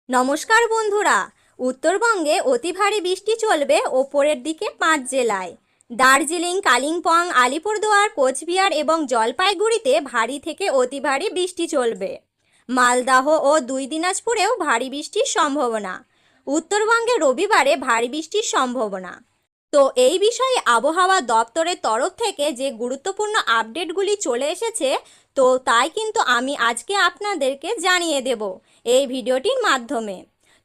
নমস্কার বন্ধুরা। উত্তরবঙ্গে অতি ভারী বৃষ্টি চলবে ওপরের দিকে 5 জেলায়। দার্জিলিং, কালিম্পং, আলিপুরদুয়ার, কোচবিহার এবং জলপাইগুড়িতে ভারী থেকে অতি ভারী বৃষ্টি চলবে। মালদহ ও 2 দিনাজপুরেও ভারী বৃষ্টির সম্ভাবনা। উত্তরবঙ্গে রবিবারে ভারী বৃষ্টির সম্ভাবনা। তো এই বিষয়ে আবহাওয়া দপ্তরের তরফ থেকে যে গুরুত্বপূর্ণ আপডেটগুলি চলে এসেছে, তো তাই কিন্তু আমি আজকে আপনাদেরকে জানিয়ে দেব এই ভিডিওটির মাধ্যমে।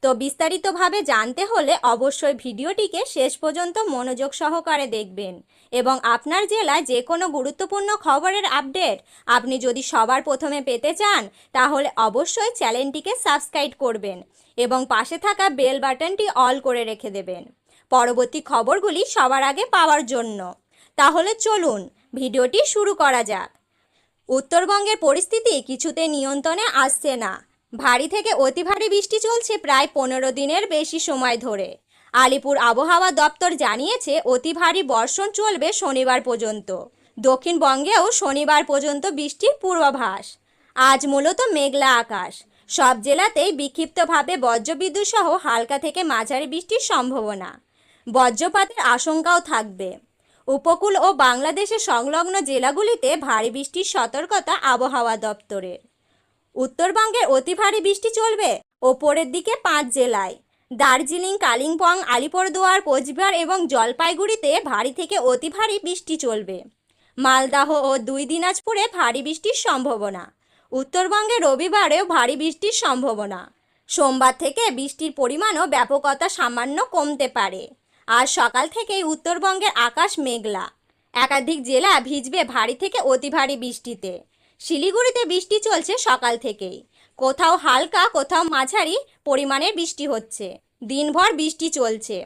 তো বিস্তারিতভাবে জানতে হলে অবশ্যই ভিডিওটিকে শেষ পর্যন্ত মনোযোগ সহকারে দেখবেন এবং আপনার জেলায় যে কোনো গুরুত্বপূর্ণ খবরের আপডেট আপনি যদি সবার প্রথমে পেতে চান, তাহলে অবশ্যই চ্যানেলটিকে সাবস্ক্রাইব করবেন এবং পাশে থাকা বেল বাটনটি অল করে রেখে দেবেন পরবর্তী খবরগুলি সবার আগে পাওয়ার জন্য। তাহলে চলুন ভিডিওটি শুরু করা যাক। উত্তরবঙ্গের পরিস্থিতি কিছুতে নিয়ন্ত্রণে আসছে না। ভারী থেকে অতি ভারী বৃষ্টি চলছে প্রায় 15 দিনের বেশি সময় ধরে। আলিপুর আবহাওয়া দপ্তর জানিয়েছে অতি ভারী বর্ষণ চলবে শনিবার পর্যন্ত। দক্ষিণবঙ্গেও শনিবার পর্যন্ত বৃষ্টির পূর্বাভাস। আজ মূলত মেঘলা আকাশ। সব জেলাতেই বিক্ষিপ্তভাবে বজ্রবিদ্যুৎ সহ হালকা থেকে মাঝারি বৃষ্টির সম্ভাবনা। বজ্রপাতের আশঙ্কাও থাকবে। উপকূল ও বাংলাদেশের সংলগ্ন জেলাগুলিতে ভারী বৃষ্টির সতর্কতা আবহাওয়া দপ্তরের। উত্তরবঙ্গের অতি ভারী বৃষ্টি চলবে ওপরের দিকে 5 জেলায়। দার্জিলিং, কালিম্পং, আলিপুরদুয়ার, কোচবিহার এবং জলপাইগুড়িতে ভারী থেকে অতি ভারী বৃষ্টি চলবে। মালদহ ও 2 দিনাজপুরে ভারী বৃষ্টির সম্ভাবনা। উত্তরবঙ্গে রবিবারেও ভারী বৃষ্টির সম্ভাবনা। সোমবার থেকে বৃষ্টির পরিমাণও ব্যাপকতা সামান্য কমতে পারে। আজ সকাল থেকেই উত্তরবঙ্গের আকাশ মেঘলা। একাধিক জেলা ভিজবে ভারী থেকে অতি ভারী বৃষ্টিতে। শিলিগুড়িতে বৃষ্টি চলছে সকাল থেকেই। কোথাও হালকা, কোথাও মাঝারি পরিমাণের বৃষ্টি হচ্ছে। দিনভর বৃষ্টি চলছে।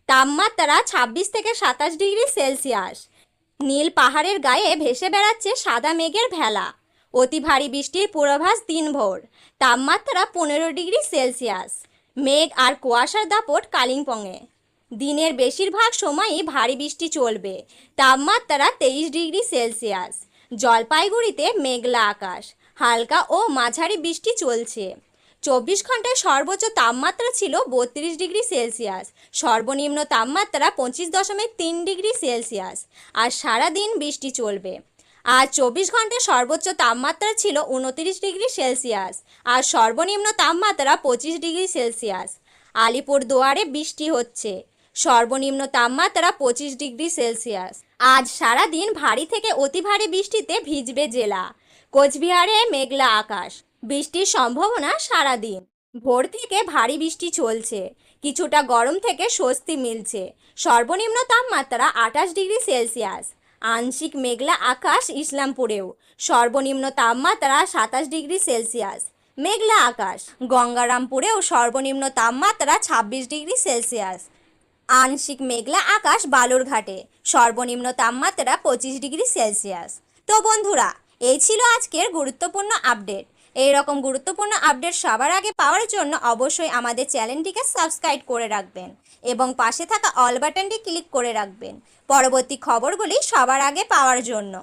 তাপমাত্রা 26 থেকে 27 ডিগ্রি সেলসিয়াস। নীল পাহাড়ের গায়ে ভেসে বেড়াচ্ছে সাদা মেঘের ভেলা। অতি ভারী বৃষ্টির পূর্বাভাস দিনভর। তাপমাত্রা 15 ডিগ্রি সেলসিয়াস। মেঘ আর কুয়াশার দাপট কালিম্পংয়ে। দিনের বেশিরভাগ সময়ই ভারী বৃষ্টি চলবে। তাপমাত্রা 23 ডিগ্রি সেলসিয়াস। জলপাইগুড়িতে মেঘলা আকাশ, হালকা ও মাঝারি বৃষ্টি চলছে। 24 ঘন্টায় সর্বোচ্চ তাপমাত্রা ছিল 32 ডিগ্রি সেলসিয়াস। সর্বনিম্ন তাপমাত্রা 25.3 ডিগ্রি সেলসিয়াস। আর সারাদিন বৃষ্টি চলবে। আজ 24 ঘন্টায় সর্বোচ্চ তাপমাত্রা ছিল 29 ডিগ্রি সেলসিয়াস আর সর্বনিম্ন তাপমাত্রা 25 ডিগ্রি সেলসিয়াস। আলিপুরদুয়ারে বৃষ্টি হচ্ছে। সর্বনিম্ন তাপমাত্রা 25 ডিগ্রি সেলসিয়াস। আজ সারাদিন ভারী থেকে অতি ভারী বৃষ্টিতে ভিজবে জেলা। কোচবিহারে মেঘলা আকাশ, বৃষ্টির সম্ভাবনা সারাদিন। ভোর থেকে ভারী বৃষ্টি চলছে। কিছুটা গরম থেকে স্বস্তি মিলছে। সর্বনিম্ন তাপমাত্রা 28 ডিগ্রি সেলসিয়াস। আংশিক মেঘলা আকাশ ইসলামপুরেও। সর্বনিম্ন তাপমাত্রা 27 ডিগ্রি সেলসিয়াস। মেঘলা আকাশ গঙ্গারামপুরেও। সর্বনিম্ন তাপমাত্রা 26 ডিগ্রি সেলসিয়াস। আংশিক মেঘলা আকাশ বালুরঘাটে। সর্বনিম্ন তাপমাত্রা 25 ডিগ্রি সেলসিয়াস। তো বন্ধুরা, এই ছিল আজকের গুরুত্বপূর্ণ আপডেট। এই রকম গুরুত্বপূর্ণ আপডেট সবার আগে পাওয়ার জন্য অবশ্যই আমাদের চ্যানেলটিকে সাবস্ক্রাইব করে রাখবেন এবং পাশে থাকা অল বাটনটি ক্লিক করে রাখবেন পরবর্তী খবরগুলি সবার আগে পাওয়ার জন্য।